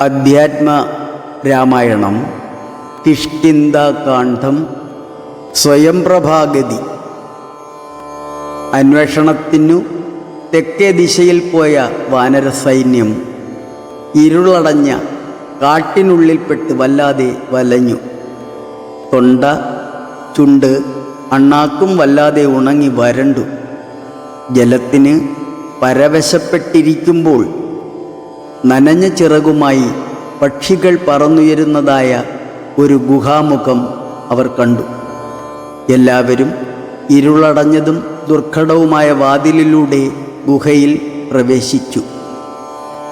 അധ്യാത്മ രാമായണം കിഷ്കിന്ധാകാന്ഡം സ്വയംപ്രഭാഗതി. അന്വേഷണത്തിനു തെക്കേ ദിശയിൽ പോയ വാനരസൈന്യം ഇരുളടഞ്ഞ കാട്ടിനുള്ളിൽപ്പെട്ട് വല്ലാതെ വലഞ്ഞു. തൊണ്ട, ചുണ്ട്, അണ്ണാക്കും വല്ലാതെ ഉണങ്ങി വരണ്ടു. ജലത്തിന് പരവശപ്പെട്ടിരിക്കുമ്പോൾ നനഞ്ഞ ചിറകുമായി പക്ഷികൾ പറന്നുയരുന്നതായ ഒരു ഗുഹാമുഖം അവർ കണ്ടു. എല്ലാവരും ഇരുളടഞ്ഞതും ദുർഘടവുമായ വാതിലിലൂടെ ഗുഹയിൽ പ്രവേശിച്ചു.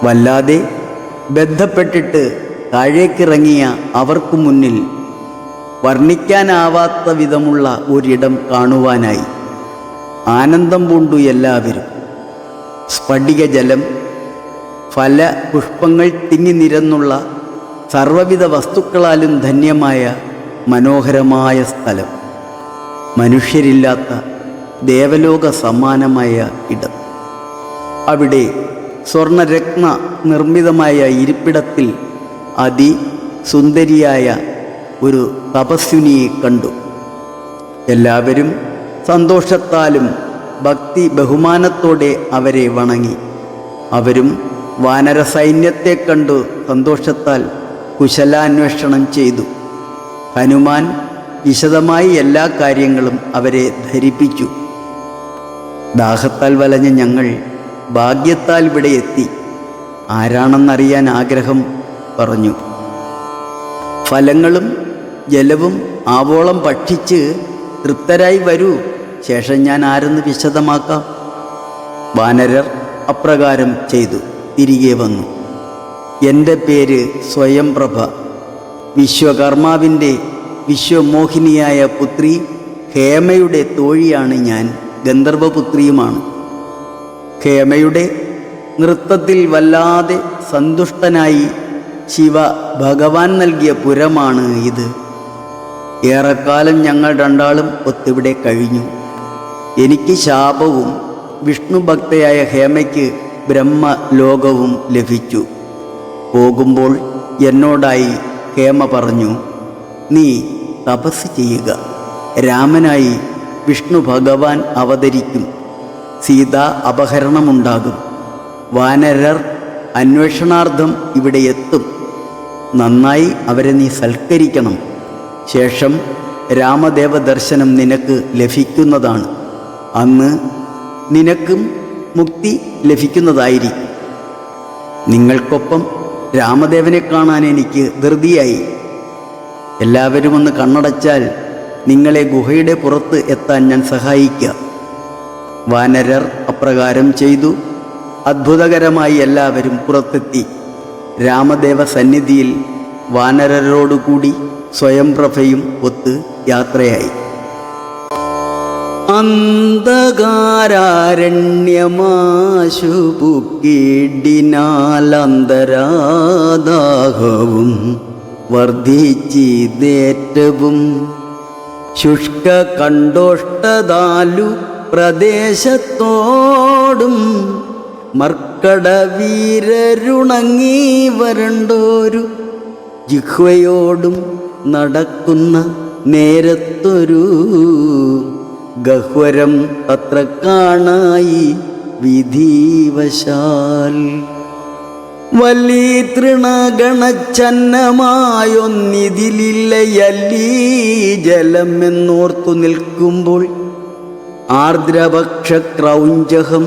വല്ലാതെ ബന്ധപ്പെട്ടിട്ട് താഴേക്കിറങ്ങിയ അവർക്കു മുന്നിൽ വർണ്ണിക്കാനാവാത്ത വിധമുള്ള ഒരിടം കാണുവാനായി. ആനന്ദം പൂണ്ടു എല്ലാവരും. സ്ഫടികജലം, ഫലപുഷ്പങ്ങൾ തിങ്ങി നിരന്നുള്ള സർവവിധ വസ്തുക്കളാലും ധന്യമായ മനോഹരമായ സ്ഥലം. മനുഷ്യരില്ലാത്ത ദേവലോക സമാനമായ ഇടം. അവിടെ സ്വർണരത്ന നിർമ്മിതമായ ഇരിപ്പിടത്തിൽ അതിസുന്ദരിയായ ഒരു തപസ്വിനിയെ കണ്ടു. എല്ലാവരും സന്തോഷത്താലും ഭക്തി ബഹുമാനത്തോടെ അവരെ വണങ്ങി. അവരും വാനര സൈന്യത്തെ കണ്ടു സന്തോഷത്താൽ കുശലാന്വേഷണം ചെയ്തു. ഹനുമാൻ വിശദമായി എല്ലാ കാര്യങ്ങളും അവരെ ധരിപ്പിച്ചു. ദാഹത്താൽ വലഞ്ഞ ഞങ്ങൾ ഭാഗ്യത്താൽ ഇവിടെ എത്തി. ആരാണെന്നറിയാൻ ആഗ്രഹം പറഞ്ഞു. ഫലങ്ങളും ജലവും ആവോളം ഭക്ഷിച്ച് തൃപ്തരായി വരൂ, ശേഷം ഞാൻ ആരെന്ന് വിശദമാക്കാം. വാനരർ അപ്രകാരം ചെയ്തു. തിരികെ വന്നു. എൻ്റെ പേര് സ്വയംപ്രഭ. വിശ്വകർമാവിൻ്റെ വിശ്വമോഹിനിയായ പുത്രി ഹേമയുടെ തോഴിയാണ് ഞാൻ. ഗന്ധർവപുത്രിയുമാണ്. ഹേമയുടെ നൃത്തത്തിൽ വല്ലാതെ സന്തുഷ്ടനായി ശിവ ഭഗവാൻ നൽകിയ പുരമാണ് ഇത്. ഏറെക്കാലം ഞങ്ങൾ രണ്ടാളും ഒത്തിവിടെ കഴിഞ്ഞു. എനിക്ക് ശാപവും വിഷ്ണു ഭക്തയായ ഹേമയ്ക്ക് ബ്രഹ്മലോകവും ലഭിച്ചു. പോകുമ്പോൾ എന്നോടായി ഹേമ പറഞ്ഞു, നീ തപസ് ചെയ്യുക. രാമനായി വിഷ്ണു ഭഗവാൻ അവതരിക്കും. സീതാ അപഹരണമുണ്ടാകും. വാനരർ അന്വേഷണാർത്ഥം ഇവിടെ എത്തും. നന്നായി അവരെ നീ സൽക്കരിക്കണം. ശേഷം രാമദേവ ദർശനം നിനക്ക് ലഭിക്കുന്നതാണ്. അന്ന് നിനക്കും മുക്തി ലഭിക്കുന്നതായിരിക്കും. നിങ്ങൾക്കൊപ്പം രാമദേവനെ കാണാൻ എനിക്ക് ധൃതിയായി. എല്ലാവരും ഒന്ന് കണ്ണടച്ചാൽ നിങ്ങളെ ഗുഹയുടെ പുറത്ത് എത്താൻ ഞാൻ സഹായിക്കാം. വാനരർ അപ്രകാരം ചെയ്തു. അത്ഭുതകരമായി എല്ലാവരും പുറത്തെത്തി. രാമദേവ സന്നിധിയിൽ വാനരരോടുകൂടി സ്വയംപ്രഭയും ഒത്ത് യാത്രയായി. അന്ധകാരണ്യമാശു പുക്കിടിനാലന്തരാദാഹവും വർദ്ധിച്ചിതേറ്റവും ശുഷ്ക കണ്ടോഷ്ടതാലു പ്രദേശത്തോടും മർക്കടവീരരുണങ്ങി വരണ്ടോരു ജിഹ്വയോടും നടക്കുന്ന നേരത്തൊരു ഗഹ്വരം തത്ര കാണായി വിധിവശാൽ. വലി തൃണഗണച്ചന്നമായൊന്നിതിലില്ലയല്ലീ ജലം എന്നോർത്തു നിൽക്കുമ്പോൾ ആർദ്രപക്ഷക്രൗഞ്ചഹം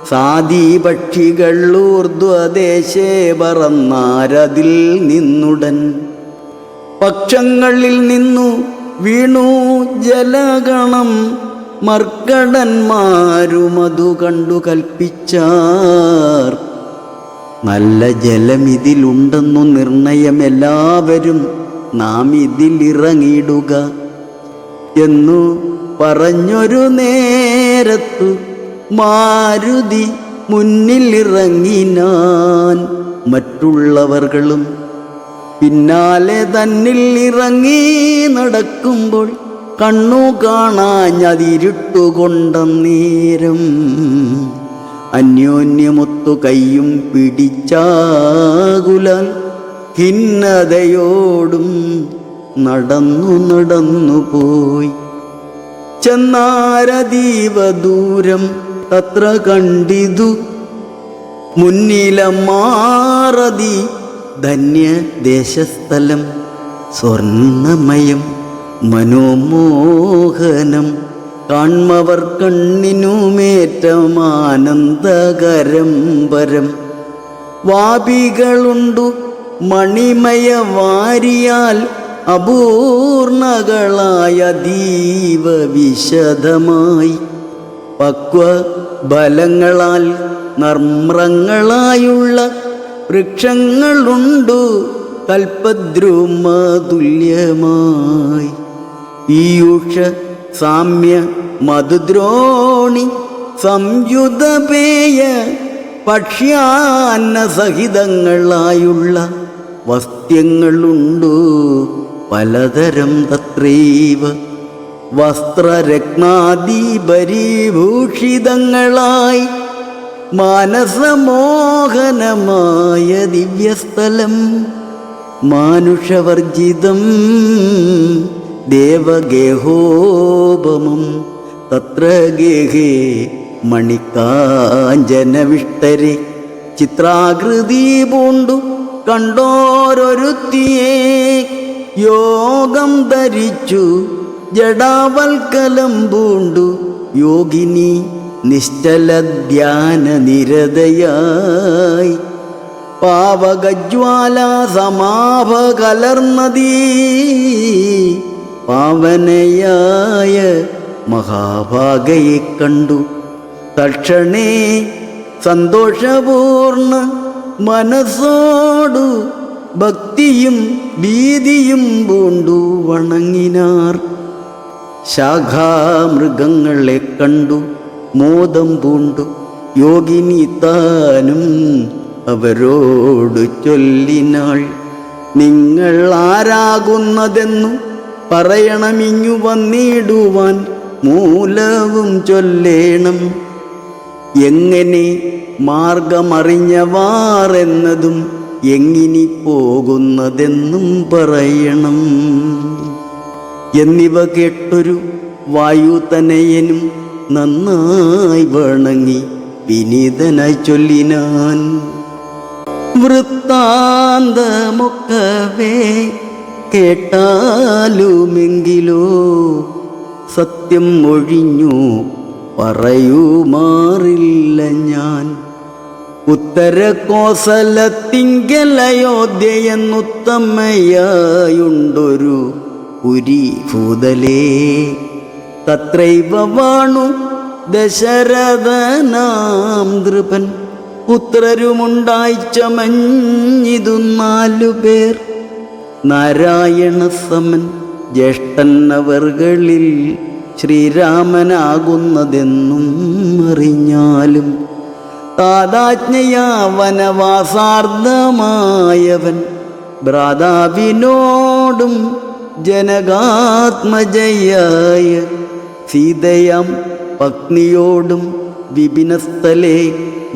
സാദീപക്ഷികൾ ഊർധ്വദേശേ പറന്നാരതിൽ നിന്നുടൻ. പക്ഷങ്ങളിൽ നിന്നു വീണു ജലഗണം. മർക്കടന്മാരുമതു കണ്ടു കൽപ്പിച്ചാർ, നല്ല ജലമിതിലുണ്ടെന്നു നിർണയം. എല്ലാവരും നാം ഇതിലിറങ്ങിയിടുക എന്നു പറഞ്ഞൊരു നേരത്തു മാരുതി മുന്നിലിറങ്ങിനാൻ. മറ്റുള്ളവർകളും പിന്നാലെ തന്നിൽ ഇറങ്ങി നടക്കുമ്പോൾ കണ്ണു കാണാഞ്ഞതിരുട്ടുകൊണ്ടന്നേരം അന്യോന്യമൊത്തു കയ്യും പിടിച്ചാകുലാൽ ഖിന്നതയോടും നടന്നു പോയി. ചെന്നാരതീവ ദൂരം തത്ര കണ്ടിതു മുന്നിലമാറതി ധന്യദേശസ്ഥലം. സ്വർണ്ണമയം മനോമോഹനം കാൺമവർ കണ്ണിനുമേറ്റമാനന്ദകരം പരം. വാപികളുണ്ടു മണിമയ വാരിയാൽ അപൂർണകളായ ദീവ വിശദമായി. പക്വ ബലങ്ങളാൽ നർമ്രങ്ങളായുള്ള വൃക്ഷങ്ങളുണ്ടു കൽപ്പദ്രുമതുല്യമായി. പീയൂഷ സാമ്യ മധുദ്രോണി സംയുതപേയ ഭക്ഷ്യാന്ന സഹിതങ്ങളായുള്ള വസ്ത്യങ്ങളുണ്ടു പലതരം തത്രൈവ. വസ്ത്രരത്നാദിപരിഭൂഷിതങ്ങളായി മാനസമോഹനമായ ദിവ്യസ്ഥലം. മാനുഷവർജിതം ദേവഗേഹോപമം തത്ര ഗേഹേ മണികാഞ്ചനവിഷ്ടരെ. ചിത്രാകൃതി പൂണ്ടു കണ്ടോരൊരുത്തിയെ യോഗം ധരിച്ചു ജഡാവൽക്കലം പൂണ്ടു യോഗിനി നിശ്ചല ധ്യാന നിരതയായി. പാവകജ്വാല സമാഭ കലർന്നതീ പാവനയായ മഹാഭാഗയെ കണ്ടു. തക്ഷണേ സന്തോഷപൂർണ മനസ്സോടു ഭക്തിയും ഭീതിയും പൂണ്ടു വണങ്ങിനാർ. ശാഖാമൃഗങ്ങളെ കണ്ടു മോദം പൂണ്ടു യോഗിനി താനും അവരോട് ചൊല്ലിനാൾ. നിങ്ങൾ ആരാകുന്നതെന്നു പറയണമിങ്ങു വന്നിടുവാൻ മൂലവും ചൊല്ലേണം. എങ്ങനെ മാർഗമറിഞ്ഞവാറെന്നതും എങ്ങിനി പോകുന്നതെന്നും പറയണം എന്നിവ കേട്ടൊരു വായുതനയനും നന്നായി വണങ്ങി വിനീതനായി ചൊല്ലിനാൻ. വൃത്താന്തമൊക്കവേ കേട്ടാലുമെങ്കിലോ സത്യം ഒഴിഞ്ഞു പറയുമാറില്ല ഞാൻ. ഉത്തര കോസലത്തിങ്കലയോധ്യയെന്നുത്തമയായുണ്ടൊരു പുരി ഭൂതലേ. തത്രൈവ വാണു ദശരഥനാം നൃപൻ. പുത്രരുമുണ്ടായി ചമഞ്ഞിതു 4 പേർ. നാരായണ സമൻ ജ്യേഷ്ഠൻ അവർകളിൽ ശ്രീരാമനാകുന്നതെന്നും അറിഞ്ഞാലും താതാജ്ഞയാ വനവാസാർദ്ധമായവൻ ഭ്രാതാവിനോടും ജനകാത്മജയായ സീതയാം പത്നിയോടും വിപിനസ്ഥലേ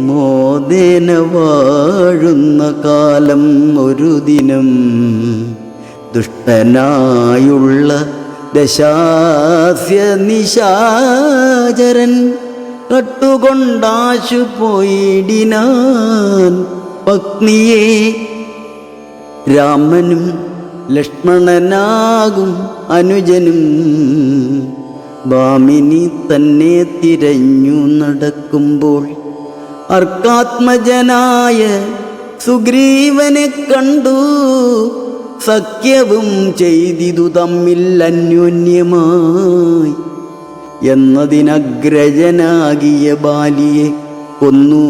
മോദേന വാഴുന്ന കാലം ഒരു ദിനം ദുഷ്ടനായുള്ള ദശാസ്യ നിശാചരൻ കട്ടുകൊണ്ടാശു പോയിടിനാൻ പത്നിയെ. രാമനും ലക്ഷ്മണനാകും അനുജനും ഭാമിനി തന്നെ തിരഞ്ഞു നടക്കുമ്പോൾ അർക്കാത്മജനായ സുഗ്രീവനെ കണ്ടു. സഖ്യവും ചെയ്തിതു തമ്മിൽ അന്യോന്യമായി. എന്നതിനഗ്രജനാകിയ ബാലിയെ കൊന്നു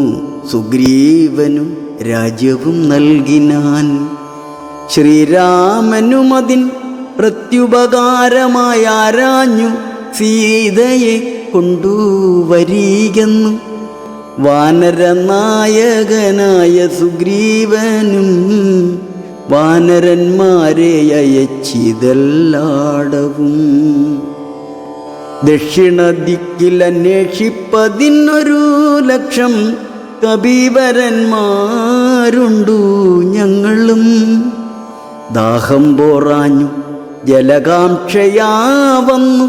സുഗ്രീവനും രാജ്യവും നൽകിനാൻ. ശ്രീരാമനും അതിൻ പ്രത്യുപകാരമായി ആരാഞ്ഞു സീതയെ കൊണ്ടുവരികെന്നു. വാനരനായകനായ സുഗ്രീവനും വാനരന്മാരെ അയച്ചിതെല്ലാടവും. ദക്ഷിണദിക്കിൽ അന്വേഷിപ്പതിനൊരു ലക്ഷം കബീവരന്മാരുണ്ടു ഞങ്ങളും. ദാഹം പോറാഞ്ഞു ജലകാംക്ഷയാ വന്നു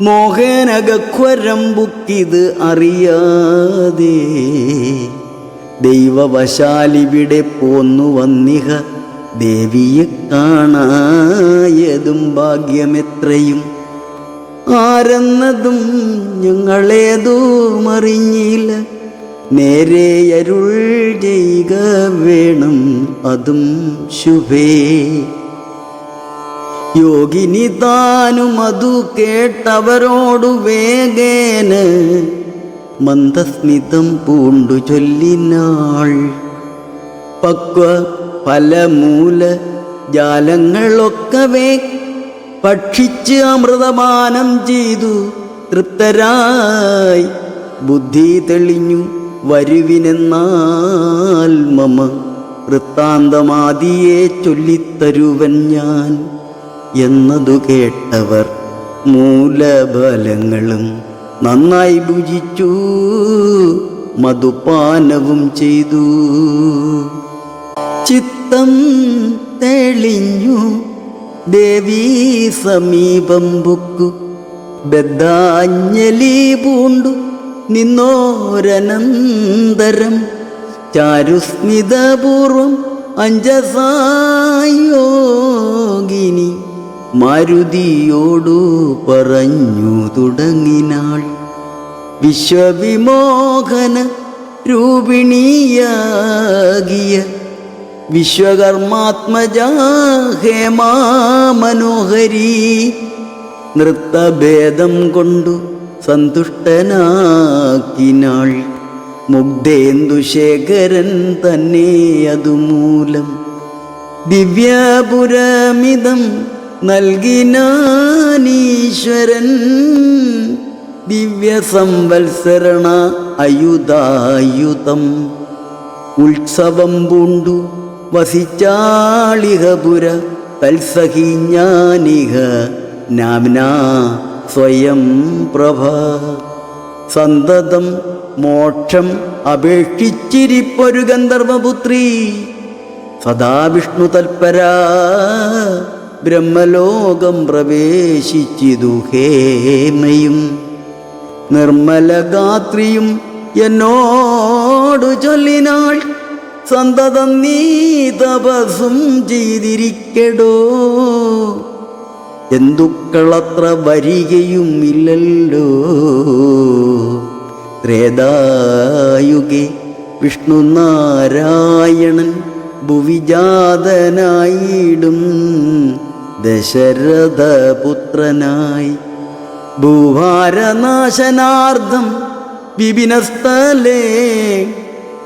മോഹനഗഹ്വരം ബുക്കിത് അറിയാതെ ദൈവവശാലിവിടെ പോന്നു വന്നിഹ ദേവിയെ കാണായതും ഭാഗ്യമെത്രയും ആരെന്നതും ഞങ്ങളേതും അറിഞ്ഞില്ല നേരെ അരുൾ ചെയ്യുക വേണം അതും ശുഭേ യോഗിനി താനും അതു കേട്ടവരോടു വേഗേന മന്ദസ്മിതം പൂണ്ടു ചൊല്ലിനാൾ പക്വ ഫലമൂല ജാലങ്ങളൊക്കവേ ഭക്ഷിച്ച് അമൃതപാനം ചെയ്തു തൃപ്തരായി ബുദ്ധി തെളിഞ്ഞു വരുവിനെന്നാൽ മമ വൃത്താന്തമാദിയെ ചൊല്ലിത്തരുവൻ ഞാൻ എന്നതു കേട്ടവർ മൂലഫലങ്ങളും നന്നായി ഭുജിച്ചു മധുപാനവും ചെയ്തു ചിത്തം തെളിഞ്ഞു ദേവീ സമീപം ബുക്കു ബദ്ധാഞ്ജലി പൂണ്ടു നിന്നോരനന്തരം ചാരുസ്മിതപൂർവം അഞ്ജസായോഗിനി മാരുതിയോടു പറഞ്ഞു തുടങ്ങിനാൾ വിശ്വവിമോഹന രൂപിണിയാകിയ വിശ്വകർമാത്മജാ ഹേമാ മനോഹരി നൃത്തഭേദം കൊണ്ടു സന്തുഷ്ടനാക്കിനാൾ മുഗ്ധേന്ദുശേഖരൻ തന്നെ അതുമൂലം ദിവ്യപുരമിതം നൽകിനാനീശ്വരൻ ദിവ്യസംവത്സരണ അയുധായുധം ഉത്സവം പൂണ്ടു വസിച്ചാളിഹപുര തൽസഹിജ്ഞാനിഹ നാംനാ സ്വയം പ്രഭ സന്തതം മോക്ഷം അപേക്ഷിച്ചിരിപ്പൊരു ഗന്ധർവപുത്രി സദാ വിഷ്ണു തൽപരാ ബ്രഹ്മലോകം പ്രവേശിച്ചിതു ഹേമയും നിർമ്മലഗാത്രിയും എന്നോടു ചൊല്ലിനാൾ സന്തതം നീ തപസ്സും ചെയ്തിരിക്കടോ എന്തുക്കളത്ര വരികയും ഇല്ലല്ലോ ത്രേതായുഗേ വിഷ്ണു നാരായണൻ ഭുവിജാതനായിടും ദശരഥപുത്രനായി ഭൂഭാരനാശനാർത്ഥം വിപിനസ്ഥലേ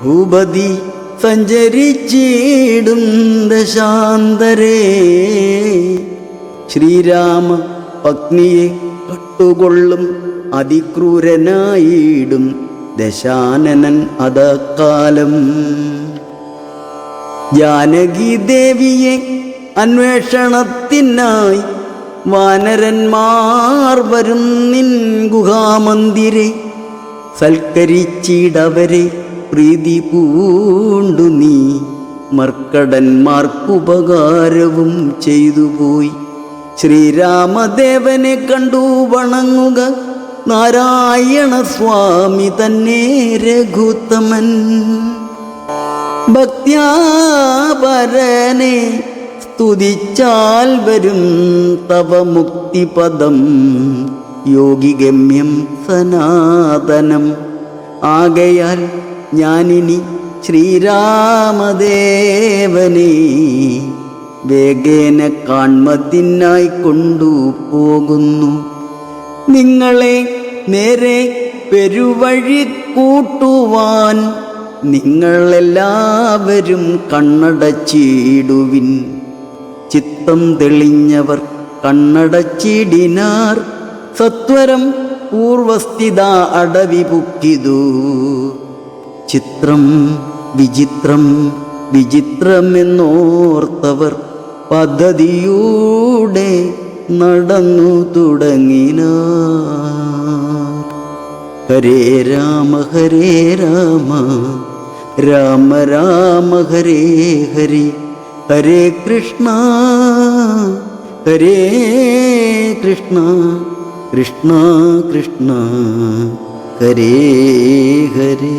ഭൂപതി സഞ്ചരിച്ചിടും ദശാന്തരേ ശ്രീരാമ പത്നിയെ കട്ടുകൊള്ളും അതിക്രൂരനായിടും ദശാനനൻ അതക്കാലം ജാനകി ദേവിയെ അന്വേഷണത്തിനായി വാനരന്മാർ വരും നിൻ ഗുഹാമന്ദിരെ സൽക്കരിച്ചിടവരെ പ്രീതി പൂണ്ടു നീ മർക്കടന്മാർക്കുപകാരവും ചെയ്തുപോയി ശ്രീരാമദേവനെ കണ്ടു വണങ്ങുക നാരായണ സ്വാമി തന്നെ രഘുത്തമൻ ഭക്ത്യാപരനെ സ്തുതിച്ചാൽ വരും തവ മുക്തിപദം യോഗിഗമ്യം സനാതനം ആകയാൽ ഞാനിനി ശ്രീരാമദേവനെ വേഗേന കാൺമതിനായി കൊണ്ടുപോകുന്നു നിങ്ങളെ നേരെ പെരുവഴി കൂട്ടുവാൻ നിങ്ങളെല്ലാവരും കണ്ണടച്ചിടുവിൻ ചിത്തം തെളിഞ്ഞവർ കണ്ണടച്ചിടിനാർ സത്വരം പൂർവസ്ഥിത അടവി പുക്കിതു ചിത്രം വിചിത്രം വിചിത്രമെന്നോർത്തവർ പദ്ധതിയൂടെ നടന്നു തുടങ്ങിനാർ ഹരേ രാമ രാമ രാമ ഹരേ ഹരേ ഹരേ കൃഷ്ണ ഹരേ കൃഷ്ണ കൃഷ്ണ കൃഷ്ണ ഹരേ ഹരേ.